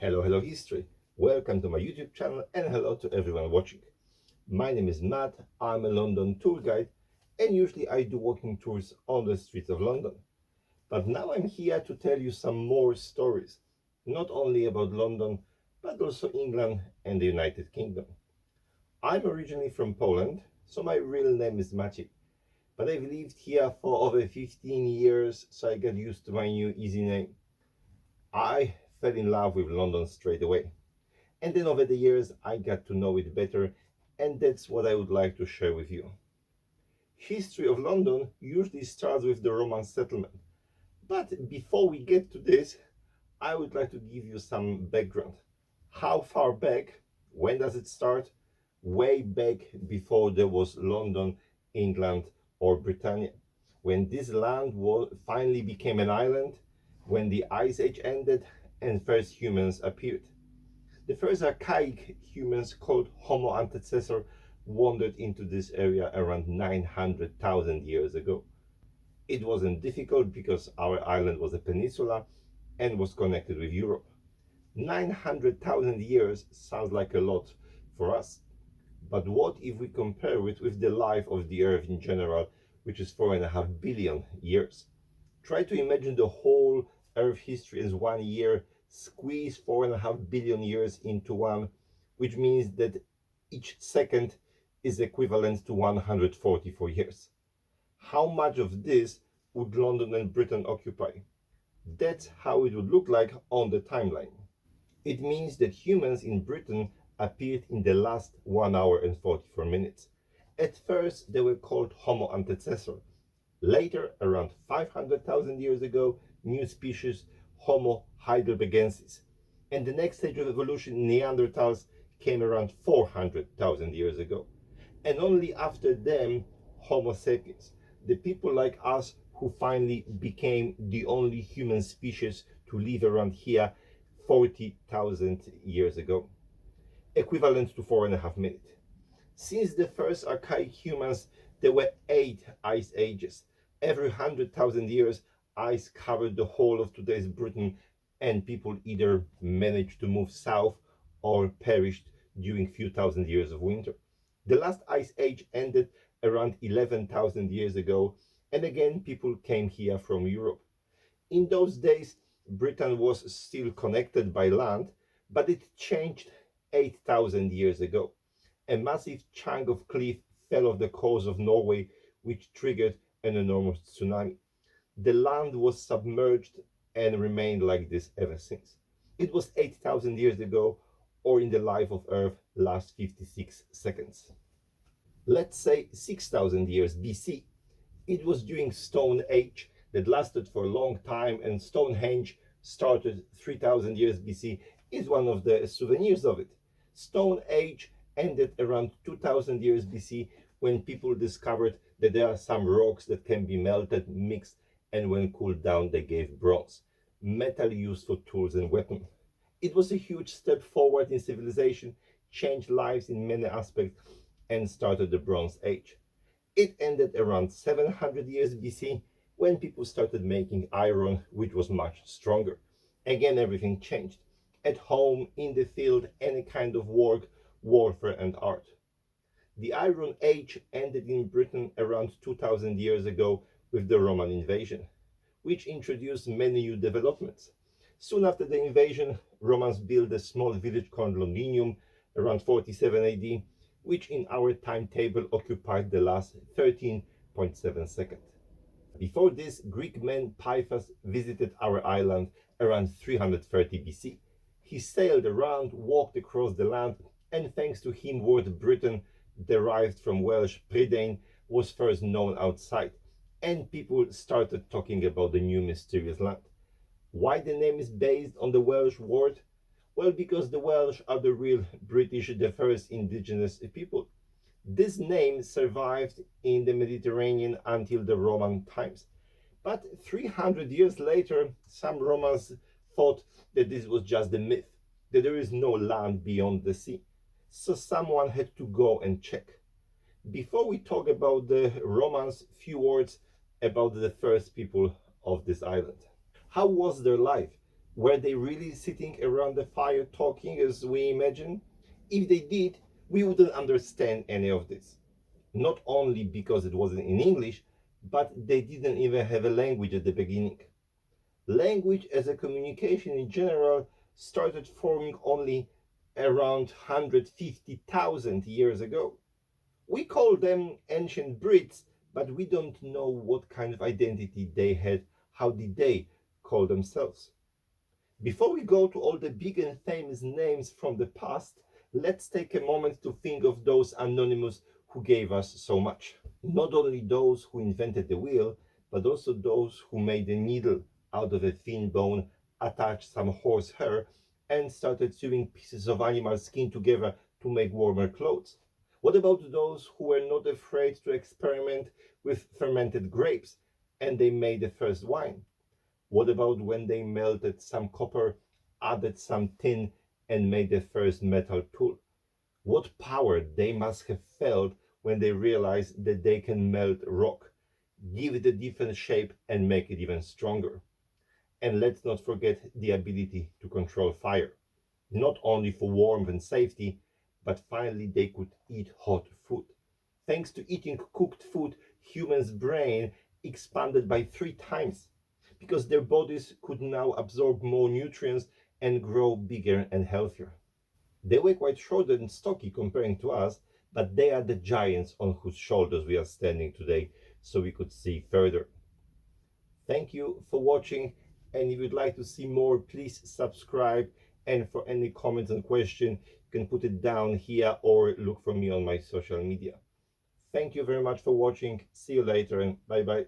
Hello history. Welcome to my YouTube channel and hello to everyone watching. My name is Matt, I'm a London tour guide and usually I do walking tours on the streets of London. But now I'm here to tell you some more stories, not only about London, but also England and the United Kingdom. I'm originally from Poland, so my real name is Maciej. But I've lived here for over 15 years, so I got used to my new easy name. I fell in love with London straight away. And then over the years, I got to know it better, and that's what I would like to share with you. History of London usually starts with the Roman settlement. But before we get to this, I would like to give you some background. How far back? When does it start? Way back before there was London, England, or Britannia. When this land finally became an island, when the Ice Age ended and first humans appeared. The first archaic humans called Homo antecessor wandered into this area around 900,000 years ago. It wasn't difficult because our island was a peninsula and was connected with Europe. 900,000 years sounds like a lot for us. But what if we compare it with the life of the Earth in general, which is 4.5 billion years? Try to imagine the whole Earth history as 1 year, squeeze 4.5 billion years into one, which means that each second is equivalent to 144 years. How much of this would London and Britain occupy? That's how it would look like on the timeline. It means that humans in Britain appeared in the last 1 hour and 44 minutes. At first, they were called Homo antecessor. Later, around 500,000 years ago, new species Homo heidelbergensis. And the next stage of evolution, Neanderthals, came around 400,000 years ago. And only after them, Homo sapiens, the people like us who finally became the only human species to live around here 40,000 years ago, equivalent to 4.5 minutes. Since the first archaic humans, there were 8 ice ages. Every 100,000 years, ice covered the whole of today's Britain, and people either managed to move south or perished during few thousand years of winter. The last ice age ended around 11,000 years ago, and again people came here from Europe. In those days, Britain was still connected by land, but it changed 8,000 years ago. A massive chunk of cliff fell off the coast of Norway, which triggered an enormous tsunami. The land was submerged and remained like this ever since. It was 8,000 years ago, or in the life of Earth last 56 seconds. Let's say 6,000 years BC. It was during Stone Age that lasted for a long time, and Stonehenge started 3,000 years BC is one of the souvenirs of it. Stone Age ended around 2000 years BC when people discovered that there are some rocks that can be melted, mixed, and when cooled down they gave bronze, metal used for tools and weapons. It was a huge step forward in civilization, changed lives in many aspects, and started the Bronze Age. It ended around 700 years BC when people started making iron, which was much stronger. Again, everything changed. At home, in the field, any kind of work, warfare and art. The Iron Age ended in Britain around 2000 years ago with the Roman invasion, which introduced many new developments. Soon after the invasion, Romans built a small village called Londinium around 47 AD, which in our timetable occupied the last 13.7 seconds. Before this, Greek man Pythas visited our island around 330 BC. He sailed around, walked across the land, and thanks to him, word Britain, derived from Welsh Prydain, was first known outside, and people started talking about the new mysterious land. Why the name is based on the Welsh word? Well, because the Welsh are the real British, the first indigenous people. This name survived in the Mediterranean until the Roman times. But 300 years later, some Romans thought that this was just a myth, that there is no land beyond the sea. So someone had to go and check. Before we talk about the Romans, few words about the first people of this island. How was their life? Were they really sitting around the fire talking as we imagine? If they did, we wouldn't understand any of this. Not only because it wasn't in English, but they didn't even have a language at the beginning. Language as a communication in general started forming only around 150,000 years ago. We call them ancient Brits, but we don't know what kind of identity they had. How did they call themselves? Before we go to all the big and famous names from the past, let's take a moment to think of those anonymous who gave us so much. Not only those who invented the wheel, but also those who made a needle out of a thin bone, attached some horse hair, and started sewing pieces of animal skin together to make warmer clothes. What about those who were not afraid to experiment with fermented grapes and they made the first wine? What about when they melted some copper, added some tin, and made the first metal tool? What power they must have felt when they realized that they can melt rock, give it a different shape, and make it even stronger. And let's not forget the ability to control fire, not only for warmth and safety, but finally they could eat hot food. Thanks to eating cooked food, humans' brain expanded by 3 times because their bodies could now absorb more nutrients and grow bigger and healthier. They were quite short and stocky comparing to us, but they are the giants on whose shoulders we are standing today, so we could see further. Thank you for watching, and if you'd like to see more, please subscribe, and for any comments and questions, you can put it down here or look for me on my social media. Thank you very much for watching. See you later, and bye bye.